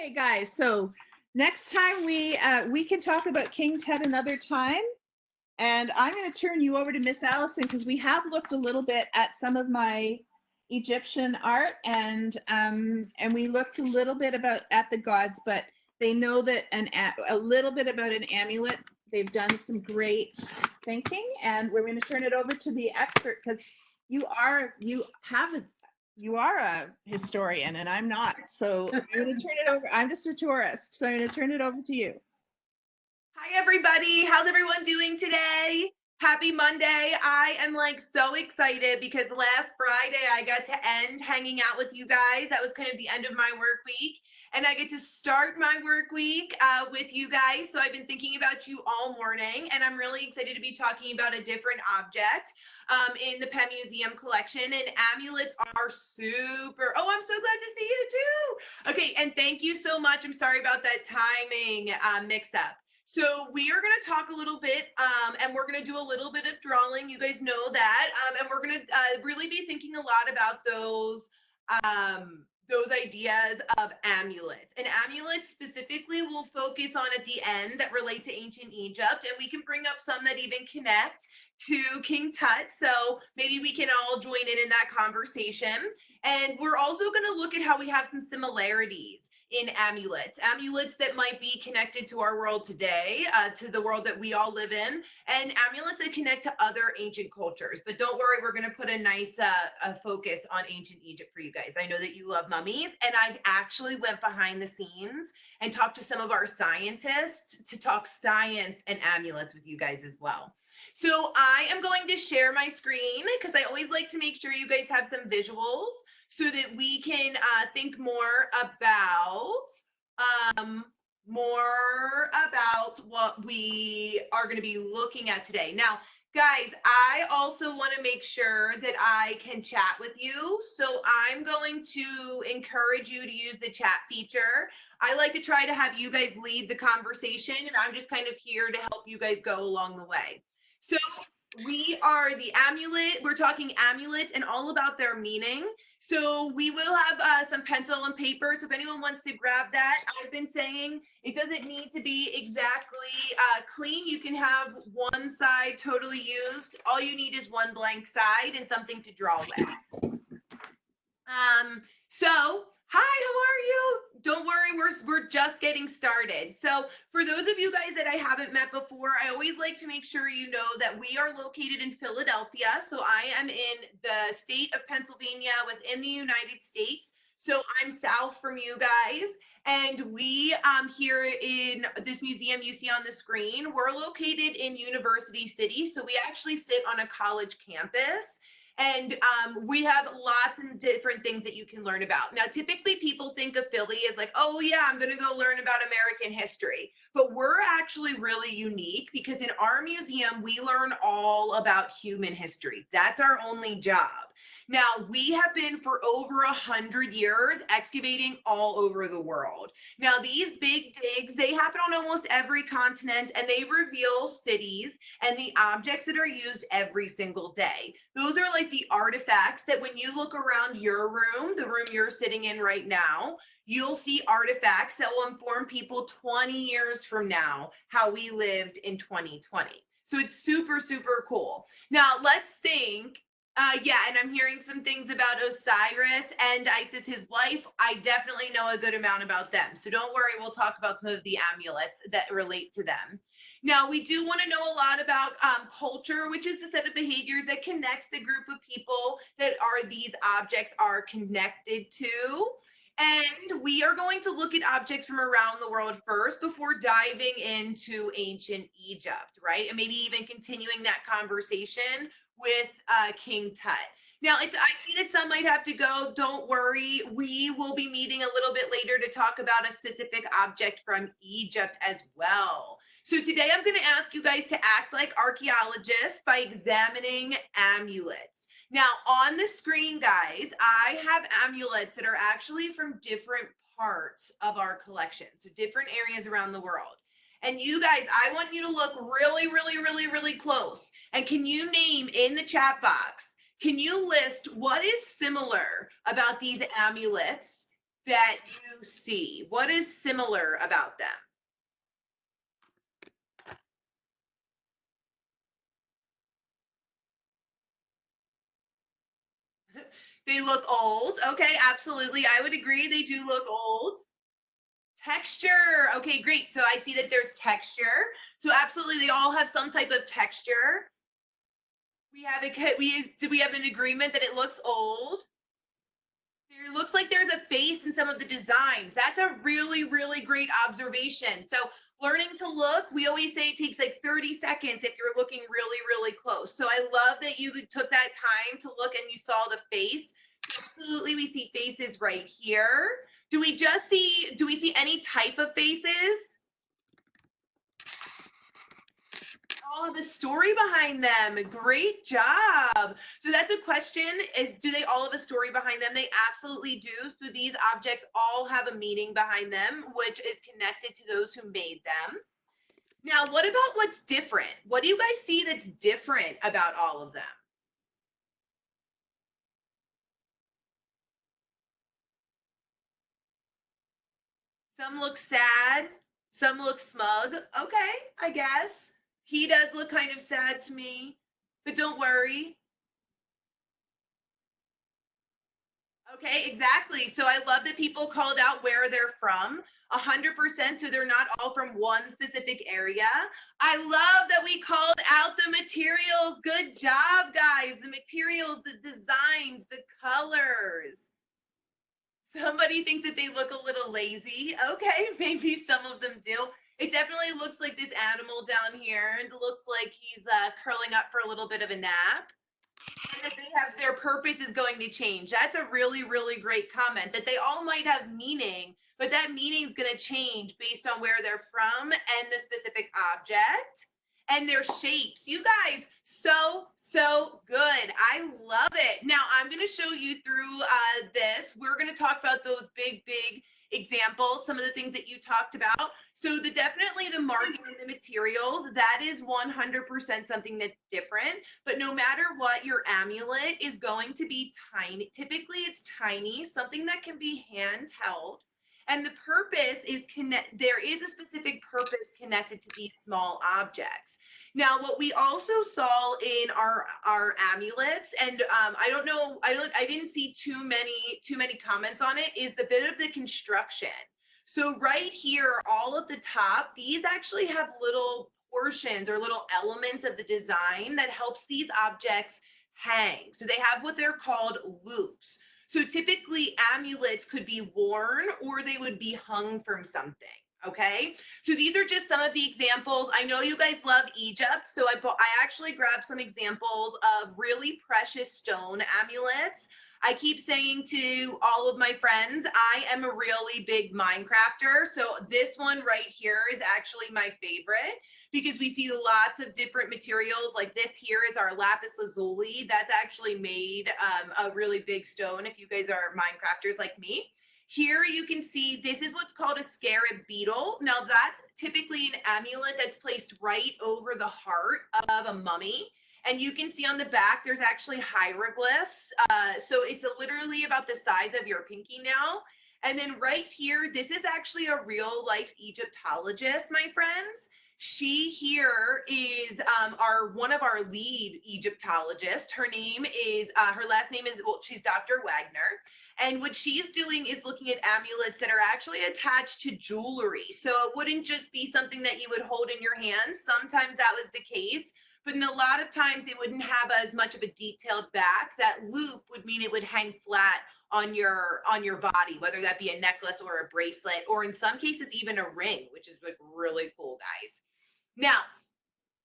Okay, guys, so next time we can talk about King Tut another time. And I'm going to turn you over to Miss Allison because we have looked a little bit at some of my Egyptian art, and we looked a little bit about at the gods, but they know that a little bit about an amulet. They've done some great thinking, and we're going to turn it over to the expert because you are a historian and I'm not. So I'm going to turn it over. I'm just a tourist, so I'm going to turn it over to you. Hi, everybody. How's everyone doing today? Happy Monday. I am like so excited because last Friday I got to end hanging out with you guys. That was kind of the end of my work week. And I get to start my work week with you guys. So I've been thinking about you all morning, and I'm really excited to be talking about a different object in the Penn Museum collection. And amulets are super. Oh, I'm so glad to see you too. Okay, and thank you so much. I'm sorry about that timing mix up. So we are going to talk a little bit, and we're going to do a little bit of drawing. You guys know that, and we're going to really be thinking a lot about those ideas of amulets. And amulets specifically will focus on at the end that relate to ancient Egypt, and we can bring up some that even connect to King Tut. So maybe we can all join in that conversation. And we're also going to look at how we have some similarities in amulets that might be connected to our world today, to the world that we all live in, and amulets that connect to other ancient cultures. But don't worry, we're going to put a nice focus on ancient Egypt for you guys. I know that you love mummies, and I actually went behind the scenes and talked to some of our scientists to talk science and amulets with you guys as well. So I am going to share my screen because I always like to make sure you guys have some visuals so that we can think more about what we are going to be looking at today. Now, guys, I also want to make sure that I can chat with you. So I'm going to encourage you to use the chat feature. I like to try to have you guys lead the conversation, and I'm just kind of here to help you guys go along the way. So we are the amulet. We're talking amulets and all about their meaning. So we will have some pencil and paper. So if anyone wants to grab that, I've been saying it doesn't need to be exactly clean. You can have one side totally used. All you need is one blank side and something to draw with. So hi, how are you? Don't worry, we're just getting started. So for those of you guys that I haven't met before, I always like to make sure you know that we are located in Philadelphia. So I am in the state of Pennsylvania within the United States. So I'm south from you guys. And we here in this museum you see on the screen, we're located in University City. So we actually sit on a college campus. And we have lots of different things that you can learn about. Now, typically people think of Philly as like, oh yeah, I'm going to go learn about American history. But we're actually really unique because in our museum, we learn all about human history. That's our only job. Now, we have been for over 100 years excavating all over the world. Now, these big digs, they happen on almost every continent, and they reveal cities and the objects that are used every single day. Those are like the artifacts that when you look around your room, the room you're sitting in right now, you'll see artifacts that will inform people 20 years from now how we lived in 2020. So it's super, super cool. Now, let's think. Yeah, and I'm hearing some things about Osiris and Isis, his wife. I definitely know a good amount about them. So don't worry, we'll talk about some of the amulets that relate to them. Now, we do want to know a lot about culture, which is the set of behaviors that connects the group of people that these objects are connected to. And we are going to look at objects from around the world first before diving into ancient Egypt, right? And maybe even continuing that conversation with King Tut. Now, I see that some might have to go. Don't worry. We will be meeting a little bit later to talk about a specific object from Egypt as well. So today I'm going to ask you guys to act like archaeologists by examining amulets. Now, on the screen, guys, I have amulets that are actually from different parts of our collection, so different areas around the world. And you guys, I want you to look really, really, really, really close. And can you name in the chat box, can you list what is similar about these amulets that you see? What is similar about them? They look old. Okay, absolutely. I would agree. They do look old. Texture. Okay, great. So I see that there's texture. So absolutely, they all have some type of texture. We have a we have an agreement that it looks old. There looks like there's a face in some of the designs. That's a really, really great observation. So learning to look, we always say it takes like 30 seconds if you're looking really, really close. So I love that you took that time to look and you saw the face. So absolutely, we see faces right here. Do we see any type of faces? All have a story behind them. Great job. So that's a question, is do they all have a story behind them? They absolutely do. So these objects all have a meaning behind them, which is connected to those who made them. Now, what about what's different? What do you guys see that's different about all of them? Some look sad, some look smug. Okay, I guess. He does look kind of sad to me, but don't worry. Okay, exactly. So I love that people called out where they're from. 100%, so they're not all from one specific area. I love that we called out the materials. Good job, guys. The materials, the designs, the colors. Somebody thinks that they look a little lazy. Okay, maybe some of them do. It definitely looks like this animal down here. It looks like he's curling up for a little bit of a nap. And that they have their purpose is going to change. That's a really, really great comment, that they all might have meaning, but that meaning is going to change based on where they're from and the specific object and their shapes. You guys, so good. I love it. Now I'm going to show you through this. We're going to talk about those big examples, some of the things that you talked about. So definitely the marking and the materials, that is 100% something that's different. But no matter what, your amulet is going to be tiny. Typically it's tiny, something that can be handheld. And the purpose is there is a specific purpose connected to these small objects. Now, what we also saw in our amulets, and I didn't see too many comments on it, is the bit of the construction. So right here, all at the top, these actually have little portions or little elements of the design that helps these objects hang. So they have what they're called loops. So typically amulets could be worn or they would be hung from something. Okay, so these are just some of the examples. I know you guys love Egypt, so I actually grabbed some examples of really precious stone amulets. I keep saying to all of my friends, I am a really big Minecrafter. So this one right here is actually my favorite because we see lots of different materials. Like this here is our lapis lazuli. That's actually made a really big stone if you guys are Minecrafters like me. Here you can see this is what's called a scarab beetle. Now that's typically an amulet that's placed right over the heart of a mummy. And you can see on the back, there's actually hieroglyphs. So it's literally about the size of your pinky nail. And then right here, this is actually a real life Egyptologist, my friends. She here is one of our lead Egyptologists. Her name is, her last name is, well, she's Dr. Wagner. And what she's doing is looking at amulets that are actually attached to jewelry. So it wouldn't just be something that you would hold in your hands. Sometimes that was the case, but in a lot of times it wouldn't have as much of a detailed back. That loop would mean it would hang flat on your body, whether that be a necklace or a bracelet, or in some cases even a ring, which is like really cool, guys. Now,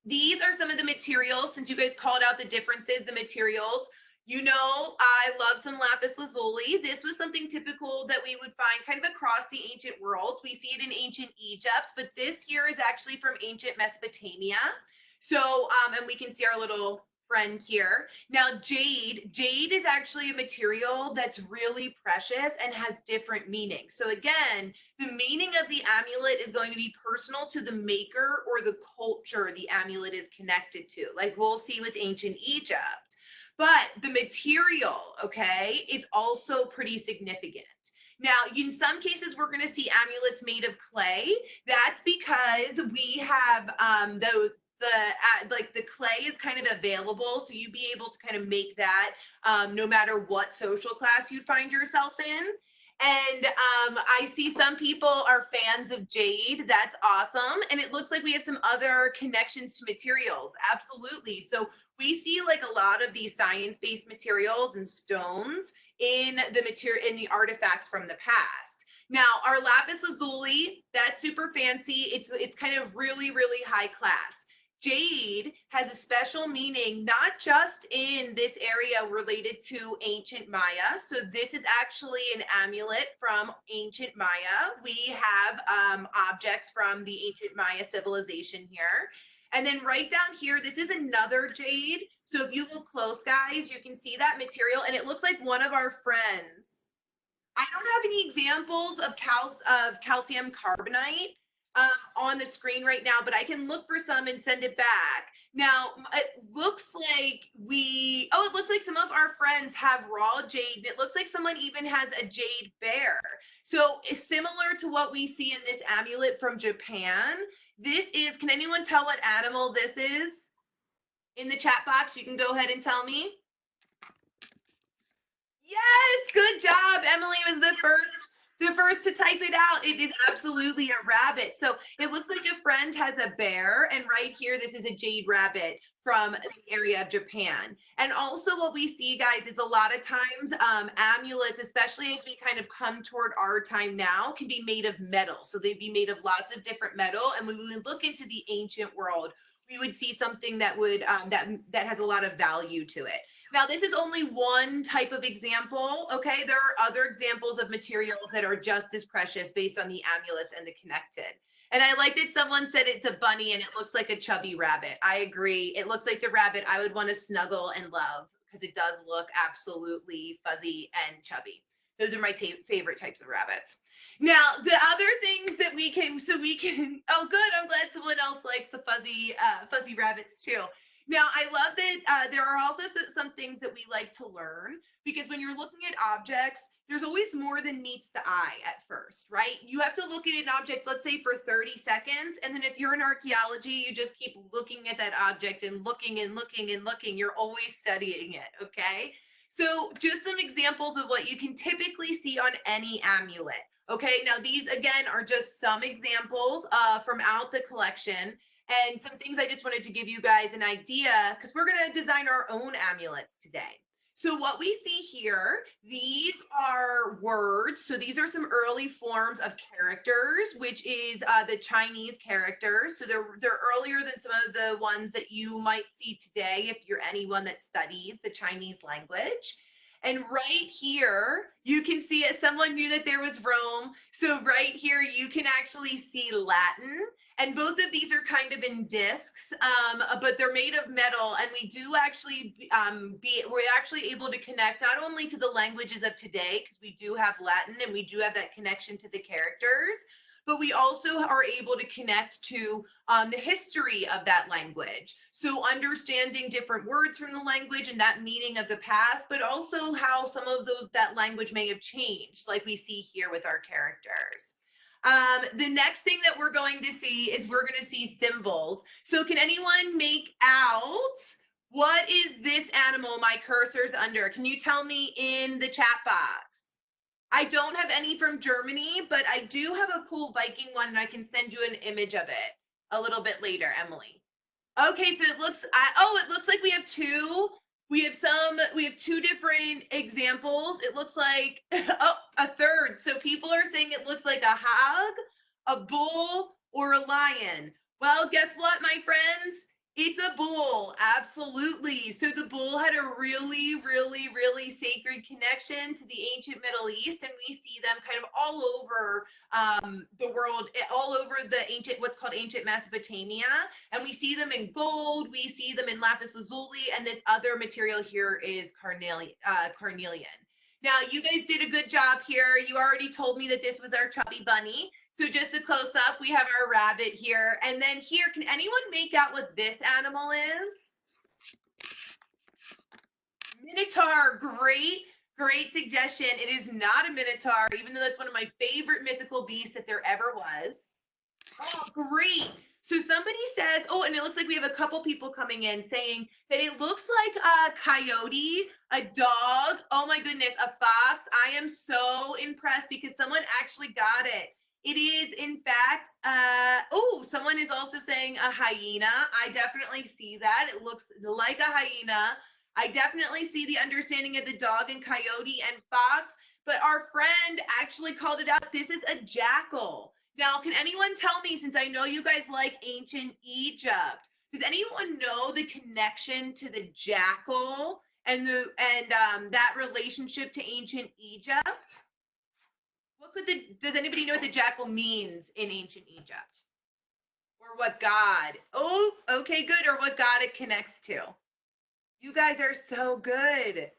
these are some of the materials, since you guys called out the differences, the materials. You know, I love some lapis lazuli. This was something typical that we would find kind of across the ancient worlds. We see it in ancient Egypt, but this here is actually from ancient Mesopotamia. So, and we can see our little friend here. Now, jade is actually a material that's really precious and has different meanings. So again, the meaning of the amulet is going to be personal to the maker or the culture the amulet is connected to, like we'll see with ancient Egypt. But the material, okay, is also pretty significant. Now, in some cases, we're going to see amulets made of clay. That's because we have like the clay is kind of available, so you'd be able to kind of make that no matter what social class you'd find yourself in. And I see some people are fans of jade. That's awesome. And it looks like we have some other connections to materials. Absolutely. So we see like a lot of these science-based materials and stones in the artifacts from the past. Now, our lapis lazuli, that's super fancy. It's kind of really, really high class. Jade has a special meaning, not just in this area related to ancient Maya. So this is actually an amulet from ancient Maya. We have objects from the ancient Maya civilization here. And then right down here, this is another jade. So if you look close, guys, you can see that material, and it looks like one of our friends. I don't have any examples of calcium carbonate on the screen right now, but I can look for some and send it back. Now, it looks like it looks like some of our friends have raw jade, and it looks like someone even has a jade bear. So it's similar to what we see in this amulet from Japan. This is, can anyone tell what animal this is? In the chat box, you can go ahead and tell me. Yes, good job. Emily was the first to type it out. It is absolutely a rabbit. So it looks like a friend has a bear, and right here, this is a jade rabbit from the area of Japan. And also what we see, guys, is a lot of times amulets, especially as we kind of come toward our time now, can be made of metal. So they'd be made of lots of different metal. And when we look into the ancient world, we would see something that would that has a lot of value to it. Now, this is only one type of example, okay? There are other examples of materials that are just as precious based on the amulets and the connected. And I like that someone said it's a bunny and it looks like a chubby rabbit. I agree. It looks like the rabbit I would want to snuggle and love because it does look absolutely fuzzy and chubby. Those are my favorite types of rabbits. Now, the other things that we can, oh, good. I'm glad someone else likes the fuzzy rabbits too. Now, I love that there are also some things that we like to learn, because when you're looking at objects, there's always more than meets the eye at first, right? You have to look at an object, let's say for 30 seconds. And then if you're in archaeology, you just keep looking at that object and looking and looking and looking. You're always studying it, okay? So just some examples of what you can typically see on any amulet. Okay, now these again are just some examples from out the collection. And some things I just wanted to give you guys an idea, because we're going to design our own amulets today. So what we see here, these are words. So these are some early forms of characters, which is the Chinese characters. So they're earlier than some of the ones that you might see today if you're anyone that studies the Chinese language. And right here, you can see it. Someone knew that there was Rome. So right here, you can actually see Latin. And both of these are kind of in discs, but they're made of metal. And we do actually we're actually able to connect not only to the languages of today, because we do have Latin and we do have that connection to the characters, but we also are able to connect to the history of that language. So understanding different words from the language and that meaning of the past, but also how some of that language may have changed, like we see here with our characters. The next thing that we're going to see is we're going to see symbols. So can anyone make out what is this animal my cursor's under? Can you tell me in the chat box? I don't have any from Germany, but I do have a cool Viking one, and I can send you an image of it a little bit later, Emily. Okay, so it looks like we have two. We have two different examples. It looks like a third. So people are saying it looks like a hog, a bull, or a lion. Well, guess what, my friends? It's a bull, absolutely. So the bull had a really, really, really sacred connection to the ancient Middle East, and we see them kind of all over the world, all over the ancient, what's called ancient Mesopotamia. And we see them in gold, we see them in lapis lazuli, and this other material here is carnelian. Now, you guys did a good job here. You already told me that this was our chubby bunny. So just a close up, we have our rabbit here. And then here, can anyone make out what this animal is? Minotaur, great Great suggestion. It is not a minotaur, even though that's one of my favorite mythical beasts that there ever was. Oh, great. So somebody says, oh, and it looks like we have a couple people coming in saying that it looks like a coyote, a dog, oh my goodness, a fox. I am so impressed because someone actually got it. It is, in fact, oh, someone is also saying a hyena. I definitely see that. It looks like a hyena. I definitely see the understanding of the dog and coyote and fox, but our friend actually called it out. This is a jackal. Now, can anyone tell me, since I know you guys like ancient Egypt, does anyone know the connection to the jackal and that relationship to ancient Egypt? Does anybody know what the jackal means in ancient Egypt? Or what god? Oh, okay, good. Or what god it connects to? You guys are so good.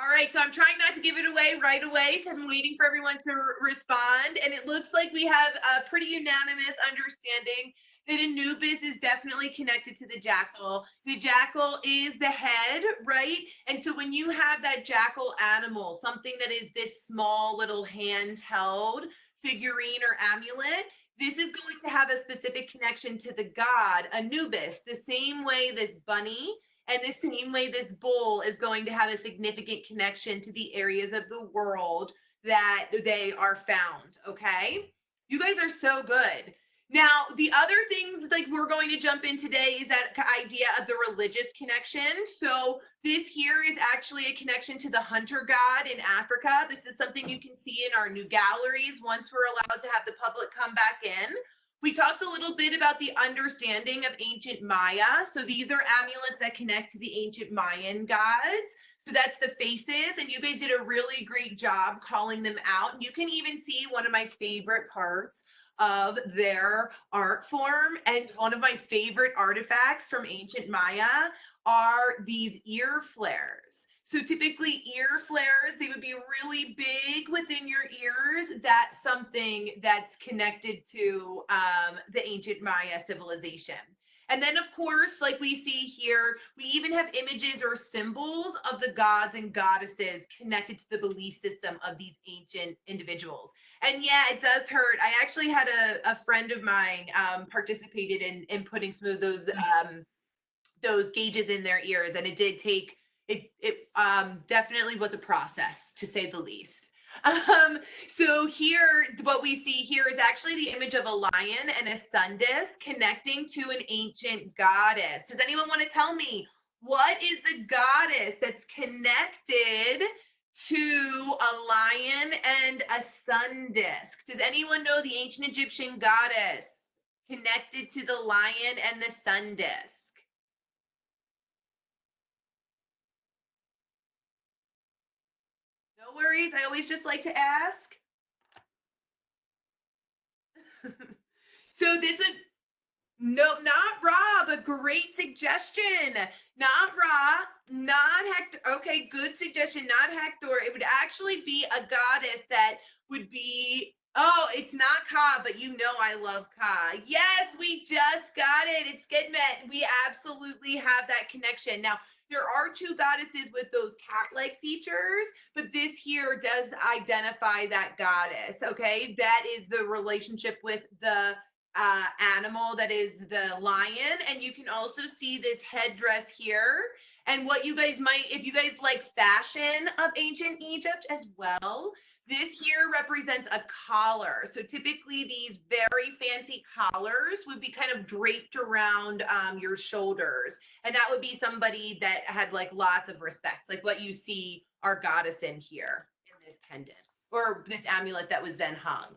All right, so I'm trying not to give it away right away because I'm waiting for everyone to respond. And it looks like we have a pretty unanimous understanding that Anubis is definitely connected to the jackal. The jackal is the head, right? And so when you have that jackal animal, something that is this small little handheld figurine or amulet, this is going to have a specific connection to the god Anubis, the same way this bunny and the same way this bull is going to have a significant connection to the areas of the world that they are found, okay? You guys are so good. Now, the other things like we're going to jump in today is that idea of the religious connection. So this here is actually a connection to the hunter god in Africa. This is something you can see in our new galleries once we're allowed to have the public come back in. We talked a little bit about the understanding of ancient Maya. So these are amulets that connect to the ancient Mayan gods. So that's the faces, and you guys did a really great job calling them out. And you can even see one of my favorite parts of their art form. And one of my favorite artifacts from ancient Maya are these ear flares. So typically ear flares, they would be really big within your ears. That's something that's connected to the ancient Maya civilization. And then of course, like we see here, we even have images or symbols of the gods and goddesses connected to the belief system of these ancient individuals. And yeah, it does hurt. I actually had a friend of mine participated in putting some of those gauges in their ears, and it did take, it definitely was a process, to say the least. So here, what we see here is actually the image of a lion and a sun disk connecting to an ancient goddess. Does anyone want to tell me what is the goddess that's connected to a lion and a sun disk? Does anyone know the ancient Egyptian goddess connected to the lion and the sun disk? No worries. I always just like to ask. So this would, no, not Ra, but great suggestion. Not Ra, not Hector. Okay, good suggestion. Not Hector. It would actually be a goddess that would be, oh, it's not Ka, but you know I love Ka. Yes, we just got it. It's Gedmet. We absolutely have that connection. Now, there are two goddesses with those cat-like features, but this here does identify that goddess, okay? That is the relationship with the animal that is the lion. And you can also see this headdress here. And what you guys might, if you guys like fashion of ancient Egypt as well, this here represents a collar. So typically these very fancy collars would be kind of draped around your shoulders. And that would be somebody that had like lots of respect, like what you see our goddess in here in this pendant or this amulet that was then hung.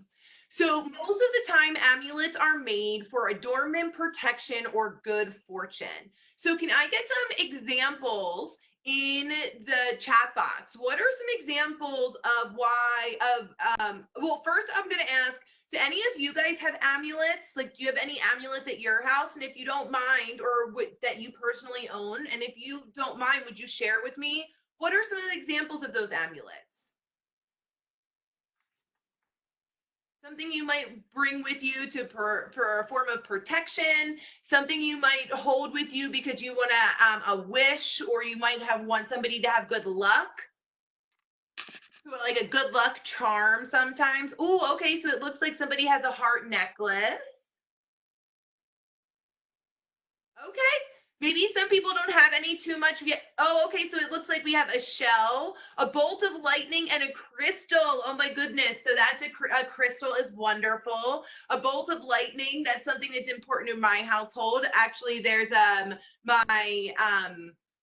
So most of the time amulets are made for adornment, protection, or good fortune. So can I get some examples in the chat box? What are some examples of well, first I'm going to ask, do any of you guys have amulets? Like, do you have any amulets at your house? And if you don't mind, or that you personally own, and if you don't mind, would you share with me, what are some of the examples of those amulets? something you might bring with you for a form of protection, something you might hold with you because you want a wish, or you might want somebody to have good luck. So like a good luck charm sometimes. Oh, okay, so it looks like somebody has a heart necklace. Okay. Maybe some people don't have any too much yet. Oh, okay. So it looks like we have a shell, a bolt of lightning, and a crystal. Oh my goodness. So that's a crystal is wonderful. A bolt of lightning. That's something that's important in my household. Actually, there's my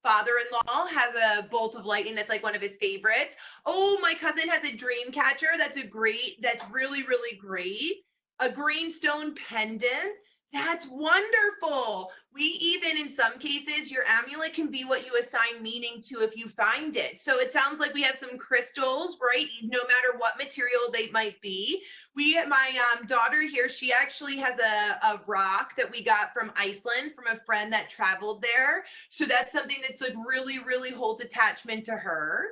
father-in-law has a bolt of lightning that's like one of his favorites. Oh, my cousin has a dream catcher. That's really, really great. A green stone pendant. That's wonderful. We even, in some cases, your amulet can be what you assign meaning to if you find it. So it sounds like we have some crystals, right? No matter what material they might be. My daughter here, she actually has a rock that we got from Iceland from a friend that traveled there. So that's something that's like really, really holds attachment to her.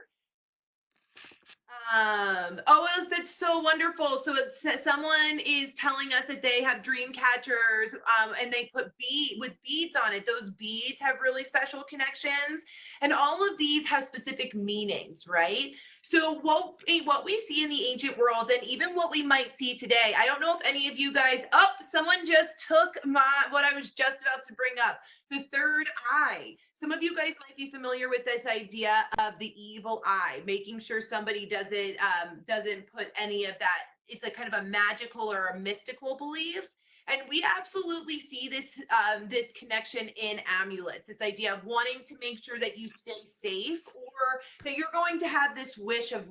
That's so wonderful. So it's someone is telling us that they have dream catchers, and they put beads on it. Those beads have really special connections, and all of these have specific meanings, right? So what we see in the ancient world, and even what we might see today, I don't know if any of you guys, someone just took what I was just about to bring up, the third eye. Some of you guys might be familiar with this idea of the evil eye, making sure somebody doesn't put any of that. It's a kind of a magical or a mystical belief. And we absolutely see this connection in amulets, this idea of wanting to make sure that you stay safe, or that you're going to have this wish of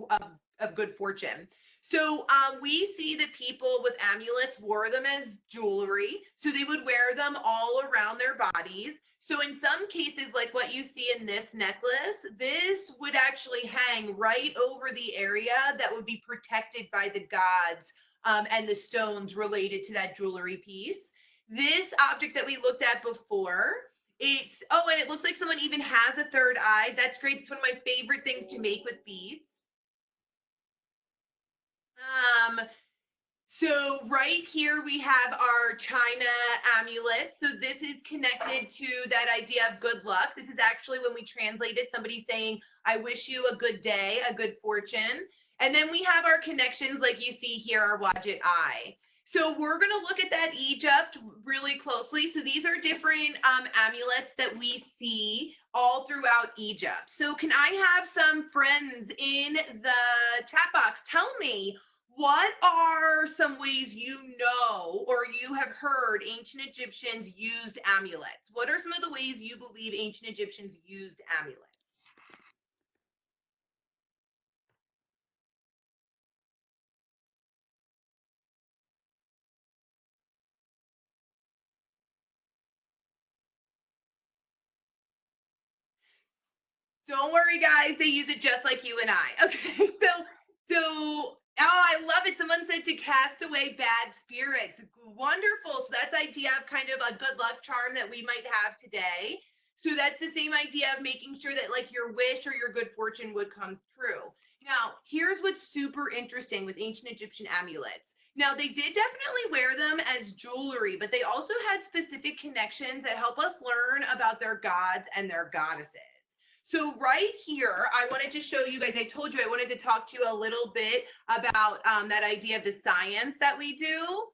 good fortune. So we see that people with amulets wore them as jewelry. So they would wear them all around their bodies. So in some cases, like what you see in this necklace, this would actually hang right over the area that would be protected by the gods, and the stones related to that jewelry piece. This object that we looked at before, and it looks like someone even has a third eye. That's great. It's one of my favorite things to make with beads. So right here we have our China amulet. So this is connected to that idea of good luck. This is actually when we translate it, somebody saying, I wish you a good day, a good fortune. And then we have our connections like you see here, our Wadjet eye. So we're going to look at that Egypt really closely. So these are different amulets that we see all throughout Egypt. So can I have some friends in the chat box tell me, what are some ways you know or you have heard ancient Egyptians used amulets? What are some of the ways you believe ancient Egyptians used amulets? Don't worry, guys. They use it just like you and I. Okay, so I love it. Someone said to cast away bad spirits. Wonderful. So that's idea of kind of a good luck charm that we might have today. So that's the same idea of making sure that like your wish or your good fortune would come true. Now, here's what's super interesting with ancient Egyptian amulets. Now, they did definitely wear them as jewelry, but they also had specific connections that help us learn about their gods and their goddesses. So right here, I wanted to show you guys, I told you I wanted to talk to you a little bit about that idea of the science that we do.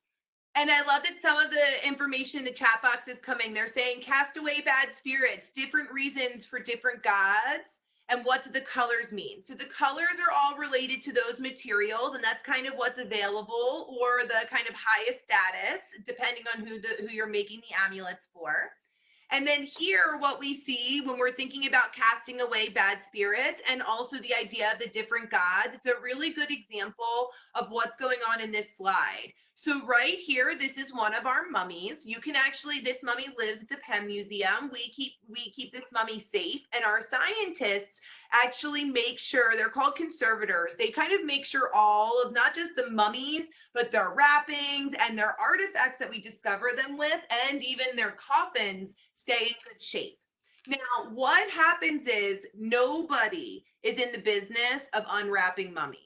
And I love that some of the information in the chat box is coming. They're saying cast away bad spirits, different reasons for different gods, and what do the colors mean? So the colors are all related to those materials, and that's kind of what's available, or the kind of highest status, depending on who you're making the amulets for. And then here, what we see when we're thinking about casting away bad spirits, and also the idea of the different gods, it's a really good example of what's going on in this slide. So right here, this is one of our mummies. You can actually, this mummy lives at the Penn Museum. We keep this mummy safe, and our scientists actually make sure, they're called conservators. They kind of make sure all of not just the mummies, but their wrappings and their artifacts that we discover them with, and even their coffins, stay in good shape. Now, what happens is nobody is in the business of unwrapping mummies.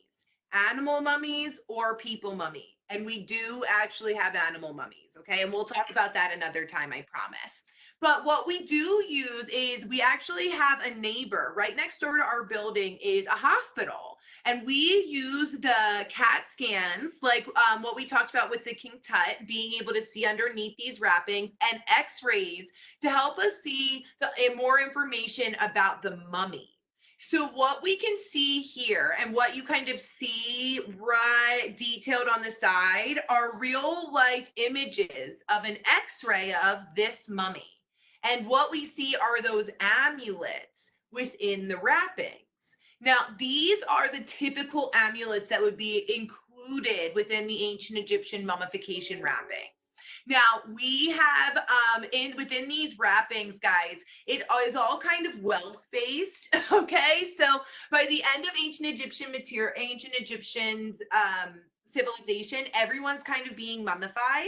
animal mummies or people mummy. And we do actually have animal mummies, okay? And we'll talk about that another time, I promise. But what we do use is we actually have a neighbor right next door to our building is a hospital. And we use the CAT scans, like what we talked about with the King Tut, being able to see underneath these wrappings, and x-rays to help us see more information about the mummy. So what we can see here and what you kind of see right detailed on the side are real life images of an x-ray of this mummy. And what we see are those amulets within the wrappings. Now, these are the typical amulets that would be included within the ancient Egyptian mummification wrappings. Now, we have within these wrappings, guys, it is all kind of wealth based. Okay, so by the end of ancient Egyptians civilization, everyone's kind of being mummified.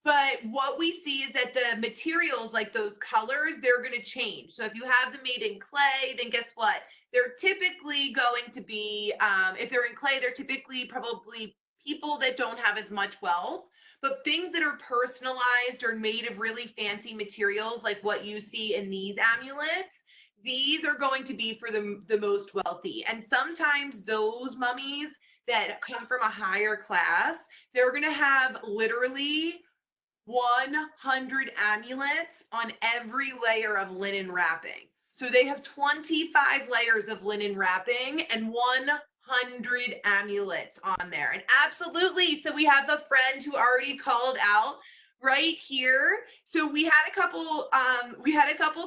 But what we see is that the materials, like those colors, they're going to change. So if you have them made in clay, then guess what? They're typically going to be, if they're in clay, they're typically probably people that don't have as much wealth. But things that are personalized or made of really fancy materials, like what you see in these amulets, these are going to be for the most wealthy. And sometimes those mummies that come from a higher class, they're going to have literally 100 amulets on every layer of linen wrapping. So they have 25 layers of linen wrapping and 100 amulets on there. And absolutely, so we have a friend who already called out right here. So we had a couple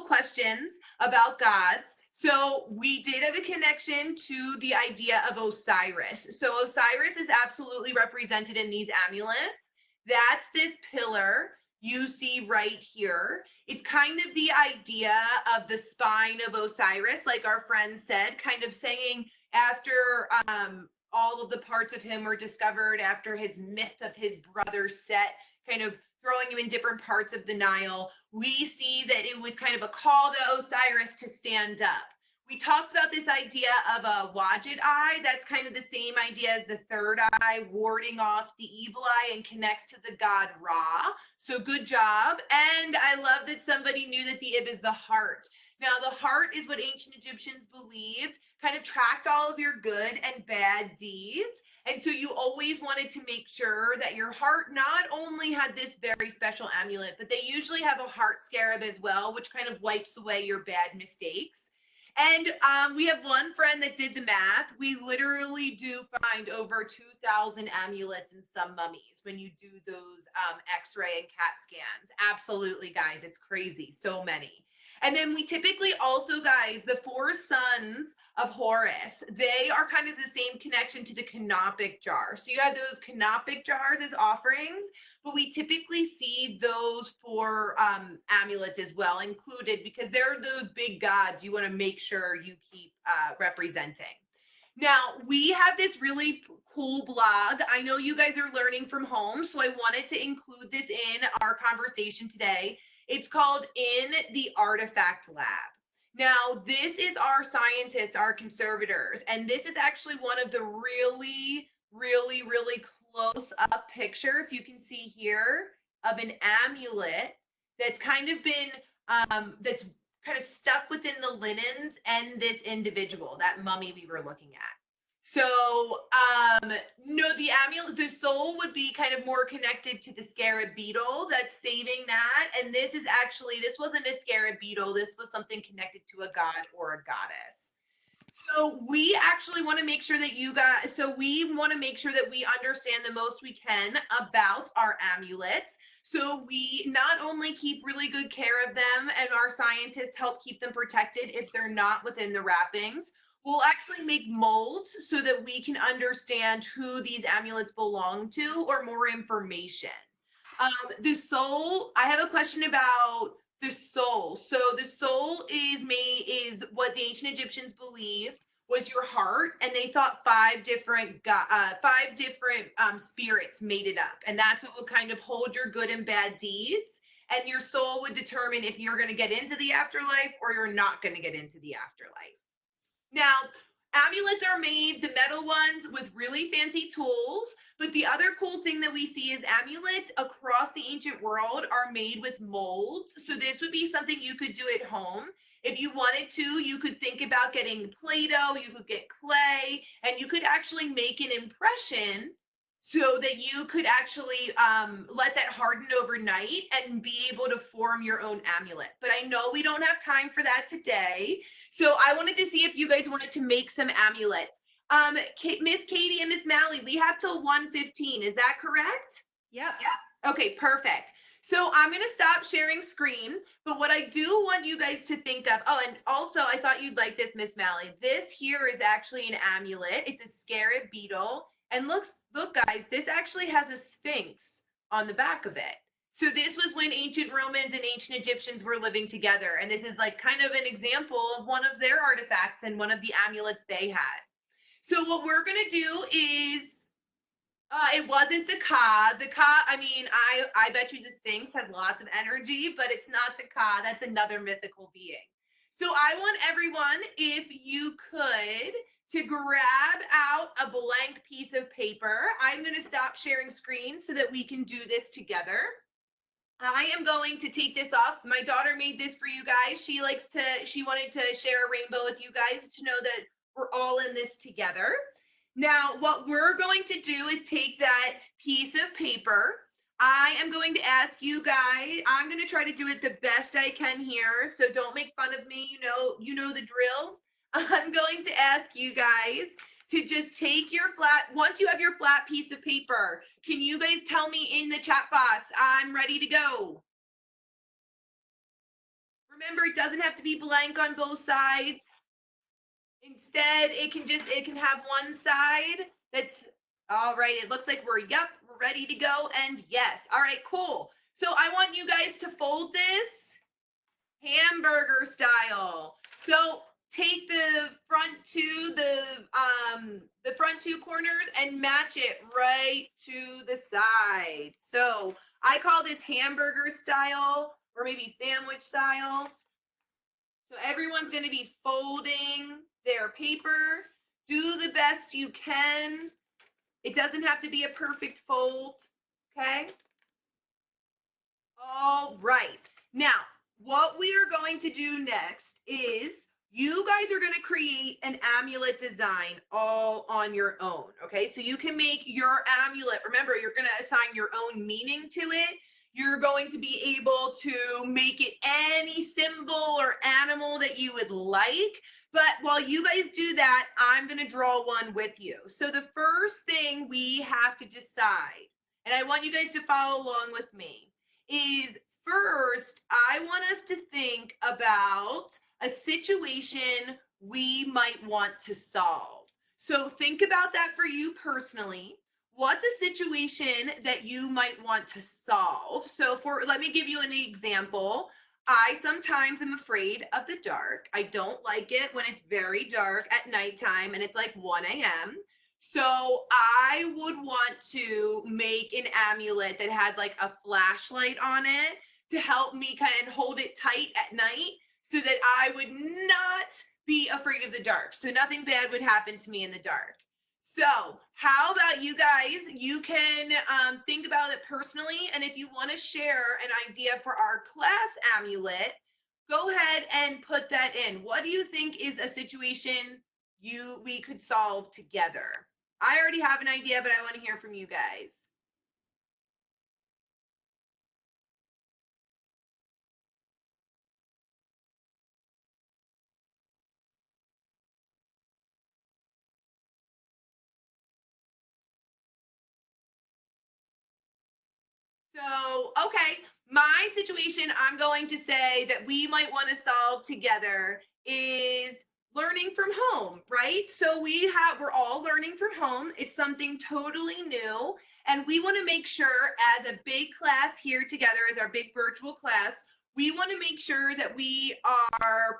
questions about gods. So we did have a connection to the idea of Osiris. So Osiris is absolutely represented in these amulets. That's this pillar you see right here. It's kind of the idea of the spine of Osiris, like our friend said, kind of saying after all of the parts of him were discovered, after his myth of his brother Set, kind of throwing him in different parts of the Nile, we see that it was kind of a call to Osiris to stand up. We talked about this idea of a Wadjet eye. That's kind of the same idea as the third eye, warding off the evil eye and connects to the god Ra. So good job. And I love that somebody knew that the Ib is the heart. Now, the heart is what ancient Egyptians believed kind of tracked all of your good and bad deeds. And so you always wanted to make sure that your heart not only had this very special amulet, but they usually have a heart scarab as well, which kind of wipes away your bad mistakes. And we have one friend that did the math. We literally do find over 2,000 amulets in some mummies when you do those x-ray and CAT scans. Absolutely, guys, it's crazy, so many. And then we typically also, guys, the four sons of Horus, they are kind of the same connection to the canopic jar. So you have those canopic jars as offerings, but we typically see those for amulets as well included because they're those big gods you want to make sure you keep representing. Now, we have this really cool blog. I know you guys are learning from home, so I wanted to include this in our conversation today. It's called In the Artifact Lab. Now, this is our scientists, our conservators, and this is actually one of the really, really, really close up picture, if you can see here, of an amulet that's kind of been, that's kind of stuck within the linens and this individual, that mummy we were looking at. So, no, the amulet, the soul would be kind of more connected to the scarab beetle that's saving that. And this is actually, this wasn't a scarab beetle. This was something connected to a god or a goddess. So we actually want to make sure that you guys, so we want to make sure that we understand the most we can about our amulets. So we not only keep really good care of them and our scientists help keep them protected if they're not within the wrappings. We'll actually make molds so that we can understand who these amulets belong to or more information. The soul, I have a question about the soul. So the soul is what the ancient Egyptians believed was your heart, and they thought five different spirits made it up, and that's what would kind of hold your good and bad deeds. And your soul would determine if you're going to get into the afterlife or you're not going to get into the afterlife. Now, Amulets are made, the metal ones, with really fancy tools. But the other cool thing that we see is amulets across the ancient world are made with molds. So this would be something you could do at home. If you wanted to, you could think about getting Play-Doh, you could get clay, and you could actually make an impression so that you could actually let that harden overnight and be able to form your own amulet. But I know we don't have time for that today. So I wanted to see if you guys wanted to make some amulets. Miss Katie and Miss Mally, we have till 1:15. Is that correct? Yep. Okay, perfect. So I'm going to stop sharing screen, but what I do want you guys to think of, oh, and also I thought you'd like this, Miss Mally. This here is actually an amulet. It's a scarab beetle. And look, guys, this actually has a sphinx on the back of it. So this was when ancient Romans and ancient Egyptians were living together. And this is like kind of an example of one of their artifacts and one of the amulets they had. So what we're going to do is, it wasn't the Ka. The Ka, I mean, I bet you the Sphinx has lots of energy, but it's not the Ka. That's another mythical being. So I want everyone, if you could, to grab out a blank piece of paper. I'm going to stop sharing screen so that we can do this together. I am going to take this off. My daughter made this for you guys. She wanted to share a rainbow with you guys to know that we're all in this together. Now, what we're going to do is take that piece of paper. I am going to ask you guys, I'm going to try to do it the best I can here, so don't make fun of me. You know the drill. I'm going to ask you guys to just take your once you have your flat piece of paper, can you guys tell me in the chat box, I'm ready to go? Remember, it doesn't have to be blank on both sides. Instead, it can have one side that's, all right, it looks like we're ready to go, and yes. All right, cool. So I want you guys to fold this hamburger style. So take the front two corners and match it right to the side. So I call this hamburger style, or maybe sandwich style. So everyone's going to be folding their paper. Do the best you can. It doesn't have to be a perfect fold, okay? All right. Now, what we are going to do next is you guys are going to create an amulet design all on your own, okay? So you can make your amulet. Remember, you're going to assign your own meaning to it. You're going to be able to make it any symbol or animal that you would like. But while you guys do that, I'm going to draw one with you. So the first thing we have to decide, and I want you guys to follow along with me, is first, I want us to think about a situation we might want to solve. So think about that for you personally. What's a situation that you might want to solve? So let me give you an example. I sometimes am afraid of the dark. I don't like it when it's very dark at nighttime and it's like 1 a.m. So I would want to make an amulet that had like a flashlight on it to help me kind of hold it tight at night so that I would not be afraid of the dark. So nothing bad would happen to me in the dark. So how about you guys? You can think about it personally. And if you want to share an idea for our class amulet, go ahead and put that in. What do you think is a situation we could solve together? I already have an idea, but I want to hear from you guys. So, okay, my situation, I'm going to say that we might want to solve together is learning from home, right? So we're all learning from home. It's something totally new. And we want to make sure as a big class here together, as our big virtual class, we want to make sure that we are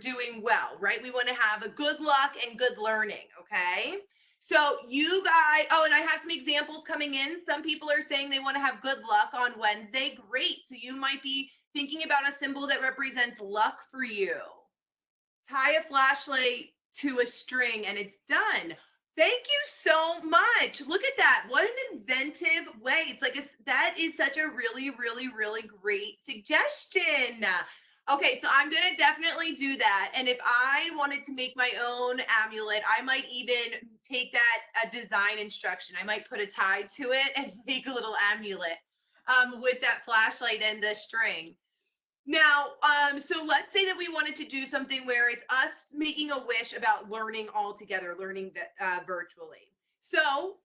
doing well, right? We want to have a good luck and good learning, okay? So you guys, oh, and I have some examples coming in. Some people are saying they want to have good luck on Wednesday. Great. So you might be thinking about a symbol that represents luck for you. Tie a flashlight to a string and it's done. Thank you so much. Look at that. What an inventive way. It's like that is such a really, really, really great suggestion. Okay, so I'm gonna definitely do that. And if I wanted to make my own amulet, I might even take that design instruction. I might put a tie to it and make a little amulet with that flashlight and the string. Now, so let's say that we wanted to do something where it's us making a wish about learning all together, learning virtually. So,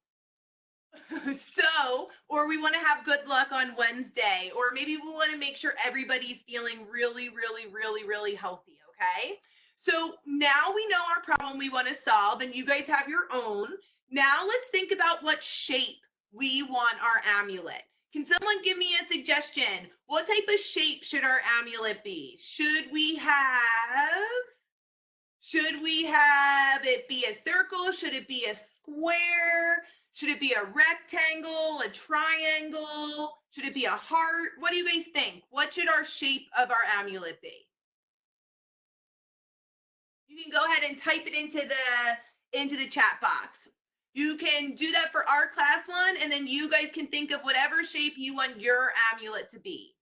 or we want to have good luck on Wednesday, or maybe we want to make sure everybody's feeling really, really, really, really healthy. Okay. So now we know our problem we want to solve, and you guys have your own. Now let's think about what shape we want our amulet. Can someone give me a suggestion? What type of shape should our amulet be? Should we have it be a circle? Should it be a square? Should it be a rectangle, a triangle? Should it be a heart? What do you guys think? What should our shape of our amulet be? You can go ahead and type it into the chat box. You can do that for our class one, and then you guys can think of whatever shape you want your amulet to be.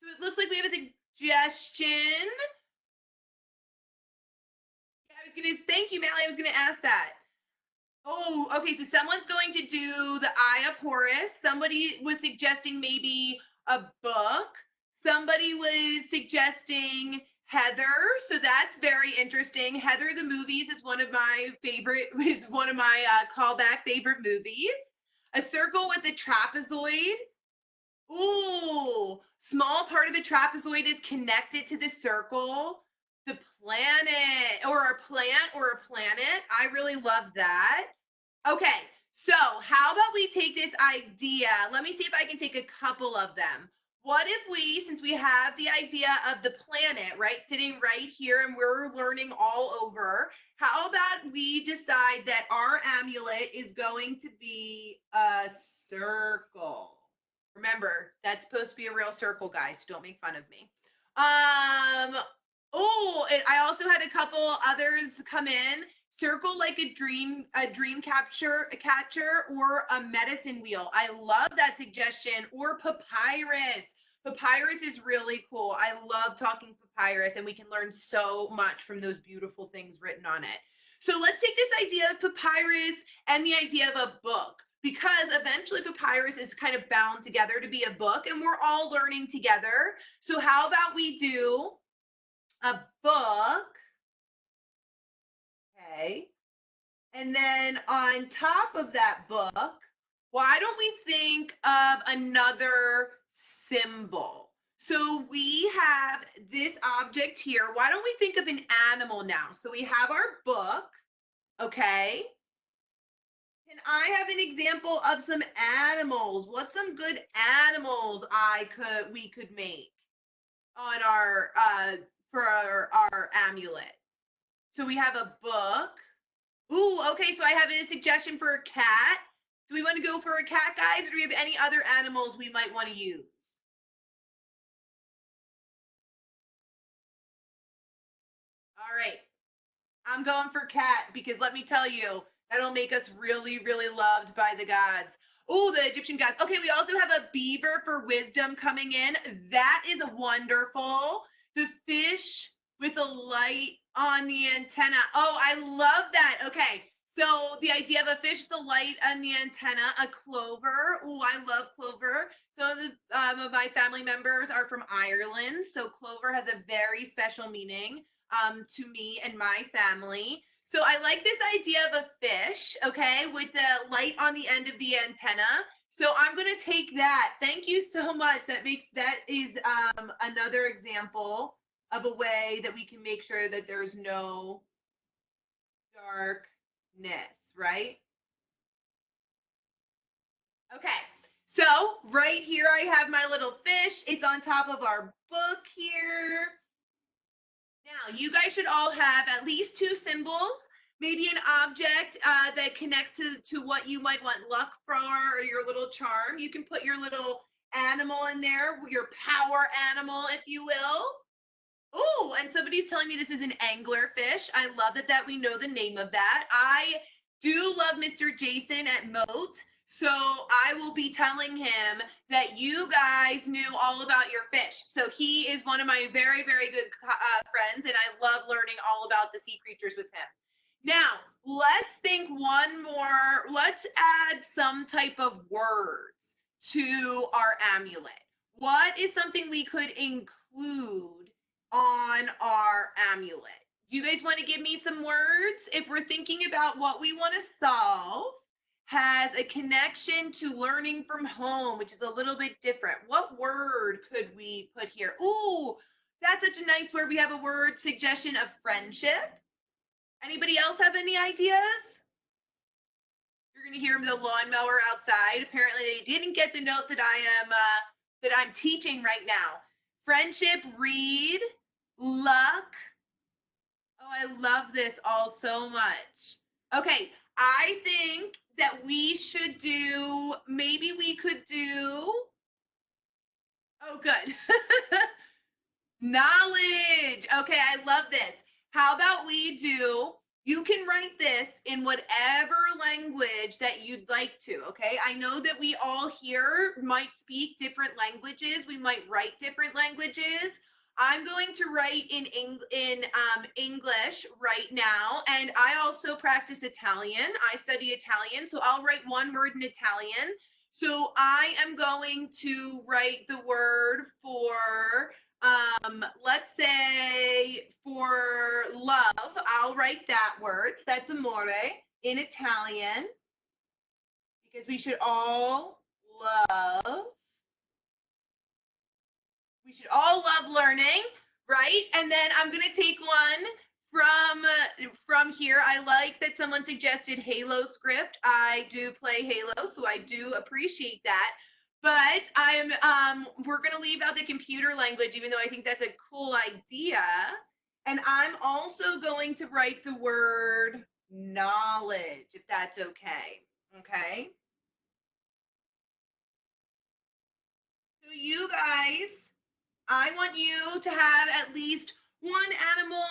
So it looks like we have a suggestion. Yeah, thank you, Mally. I was gonna ask that. Oh, okay. So someone's going to do the Eye of Horus. Somebody was suggesting maybe a book. Somebody was suggesting Heather. So that's very interesting. Heather the Movies is one of my callback favorite movies. A circle with a trapezoid. Ooh, small part of a trapezoid is connected to the circle. The planet, or a plant, or a planet. I really love that. Okay, so how about we take this idea? Let me see if I can take a couple of them. What if we, since we have the idea of the planet, right, sitting right here and we're learning all over, how about we decide that our amulet is going to be a circle? Remember, that's supposed to be a real circle, guys, so don't make fun of me. Oh, and I also had a couple others come in. Circle like a dream catcher, or a medicine wheel. I love that suggestion. Or papyrus. Papyrus is really cool. I love talking papyrus, and we can learn so much from those beautiful things written on it. So let's take this idea of papyrus and the idea of a book, because eventually papyrus is kind of bound together to be a book, and we're all learning together. So how about we do a book? Okay. And then on top of that book, why don't we think of another symbol? So we have this object here. Why don't we think of an animal now? So we have our book, okay? Can I have an example of some animals? What's some good animals we could make on our for our amulet? So we have a book. Ooh, okay, so I have a suggestion for a cat. Do we want to go for a cat, guys, or do we have any other animals we might want to use? All right, I'm going for cat, because let me tell you, that'll make us really, really loved by the gods. Oh, the Egyptian gods. Okay, we also have a beaver for wisdom coming in. That is wonderful. The fish with a light on the antenna. Oh, I love that. Okay, so the idea of a fish with a light on the antenna, a clover. Oh, I love clover. So of my family members are from Ireland, so clover has a very special meaning to me and my family. So I like this idea of a fish, okay, with the light on the end of the antenna. So I'm going to take that. Thank you so much. That is another example of a way that we can make sure that there's no darkness, right? Okay. So right here I have my little fish. It's on top of our book here. Now, you guys should all have at least two symbols. maybe an object that connects to what you might want luck for or your little charm. You can put your little animal in there, your power animal, if you will. Oh, and somebody's telling me this is an anglerfish. I love that we know the name of that. I do love Mr. Jason at Moat. So I will be telling him that you guys knew all about your fish. So he is one of my very, very good friends, and I love learning all about the sea creatures with him. Now, let's think one more. Let's add some type of words to our amulet. What is something we could include on our amulet? Do you guys want to give me some words? If we're thinking about what we want to solve, has a connection to learning from home, which is a little bit different. What word could we put here? Ooh, that's such a nice word. We have a word suggestion of friendship. Anybody else have any ideas? You're gonna hear the lawnmower outside. Apparently they didn't get the note that I'm teaching right now. Friendship, read, luck. Oh, I love this all so much. Okay, I think that we should do, maybe we could do, oh, good. Knowledge. Okay, I love this. How about we do, you can write this in whatever language that you'd like to, okay? I know that we all here might speak different languages. We might write different languages. I'm going to write in English right now, and I also practice Italian. I study Italian, so I'll write one word in Italian. So I am going to write the word for, let's say for love, I'll write that word. So that's amore in Italian, because we should all love. We should all love learning, right? And then I'm going to take one from here. I like that someone suggested Halo script. I do play Halo, so I do appreciate that. But we're going to leave out the computer language, even though I think that's a cool idea. And I'm also going to write the word knowledge, if that's okay. Okay. So you guys, I want you to have at least one animal,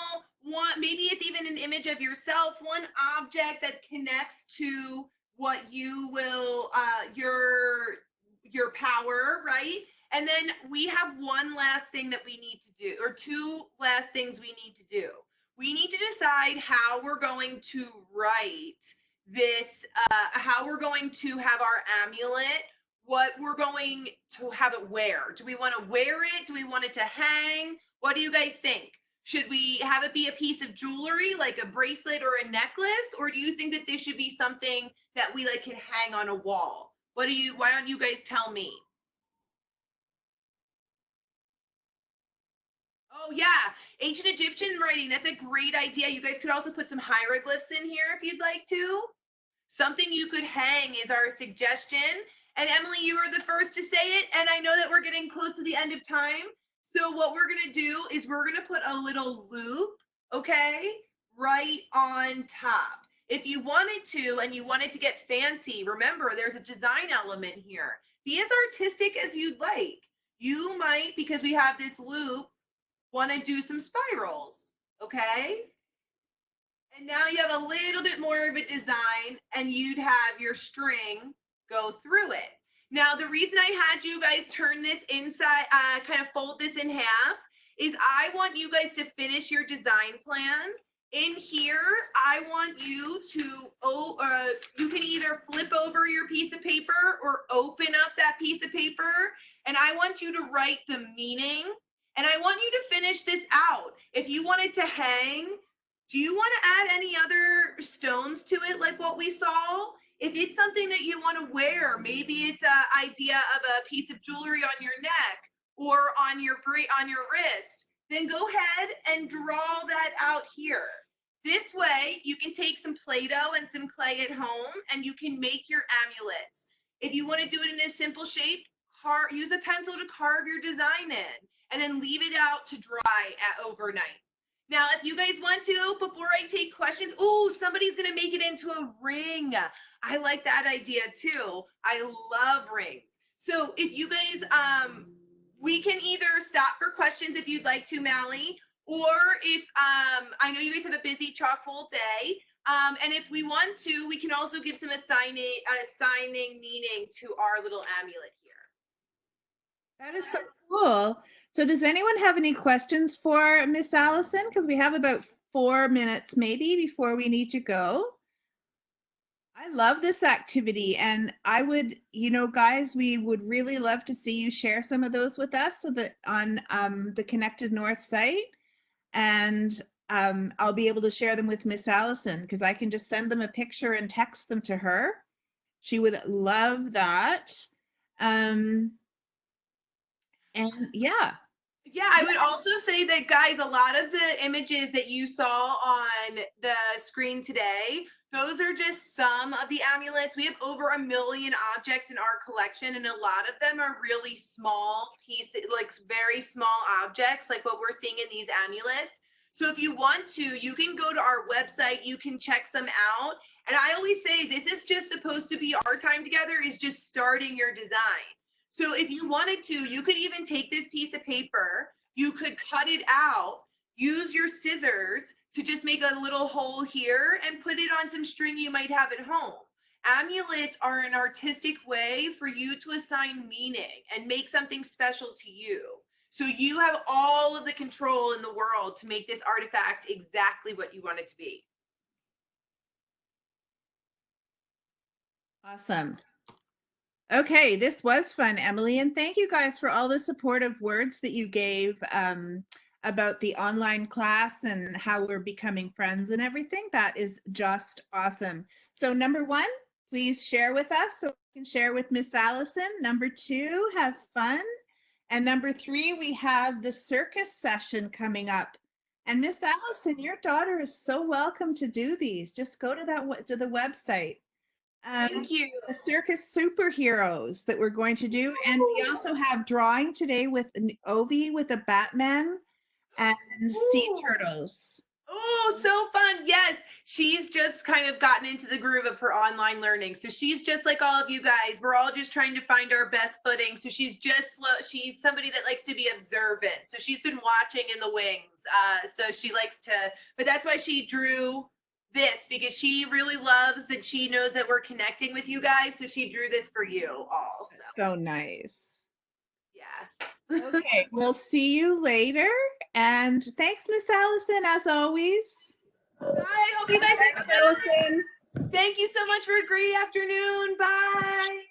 one, maybe it's even an image of yourself, one object that connects to what you will, your power, right? And then we have one last thing that we need to do, or two last things we need to do. We need to decide how we're going to write this, how we're going to have our amulet, what we're going to have it wear. Do we want to wear it? Do we want it to hang? What do you guys think? Should we have it be a piece of jewelry, like a bracelet or a necklace? Or do you think that this should be something that we like can hang on a wall? Why don't you guys tell me? Oh yeah, ancient Egyptian writing. That's a great idea. You guys could also put some hieroglyphs in here if you'd like to. Something you could hang is our suggestion. And Emily, you were the first to say it, and I know that we're getting close to the end of time. So what we're gonna do is we're gonna put a little loop, okay, right on top. If you wanted to, and you wanted to get fancy, remember there's a design element here. Be as artistic as you'd like. You might, because we have this loop, want to do some spirals, okay? And now you have a little bit more of a design, and you'd have your string go through it. Now, the reason I had you guys turn this inside, kind of fold this in half, is I want you guys to finish your design plan. In here, I want you to, you can either flip over your piece of paper or open up that piece of paper, and I want you to write the meaning, and I want you to finish this out. If you want it to hang, do you want to add any other stones to it like what we saw? If it's something that you want to wear, maybe it's an idea of a piece of jewelry on your neck or on your wrist, then go ahead and draw that out here. This way, you can take some Play-Doh and some clay at home, and you can make your amulets. If you want to do it in a simple shape, use a pencil to carve your design in, and then leave it out to dry overnight. Now, if you guys want to, before I take questions, oh, somebody's gonna make it into a ring. I like that idea too. I love rings. So if you guys, we can either stop for questions if you'd like to, Mally, or if I know you guys have a busy chock full day. And if we want to, we can also give some assigning meaning to our little amulet here. That is so cool. So does anyone have any questions for Miss Allison? Because we have about 4 minutes maybe before we need to go. I love this activity, and I would, you know, guys, we would really love to see you share some of those with us so that on the Connected North site, and I'll be able to share them with Miss Allison because I can just send them a picture and text them to her. She would love that. And yeah. Yeah, I would also say that, guys, a lot of the images that you saw on the screen today, those are just some of the amulets. We have over 1 million objects in our collection, and a lot of them are really small pieces, like very small objects, like what we're seeing in these amulets. So if you want to, you can go to our website, you can check some out. And I always say this is just supposed to be our time together, is just starting your design. So if you wanted to, you could even take this piece of paper, you could cut it out, use your scissors to just make a little hole here and put it on some string you might have at home. Amulets are an artistic way for you to assign meaning and make something special to you. So you have all of the control in the world to make this artifact exactly what you want it to be. Awesome. Okay, this was fun, Emily, and thank you guys for all the supportive words that you gave about the online class and how we're becoming friends and everything. That is just awesome. So number 1, please share with us so we can share with Miss Allison. Number 2, have fun. And number 3, we have the circus session coming up. And Miss Allison, your daughter is so welcome to do these. Just go to the website. Thank you. The circus superheroes that we're going to do. And we also have drawing today with an Ovi with a Batman and sea turtles. Oh, so fun. Yes, she's just kind of gotten into the groove of her online learning. So she's just like all of you guys. We're all just trying to find our best footing. So she's just slow. She's somebody that likes to be observant. So she's been watching in the wings. So she likes to, but that's why she drew this, because she really loves that she knows that we're connecting with you guys. So she drew this for you all. So nice. Yeah. Okay, we'll see you later. And thanks, Miss Allison, as always. I hope you guys have fun. Thank you so much for a great afternoon. Bye.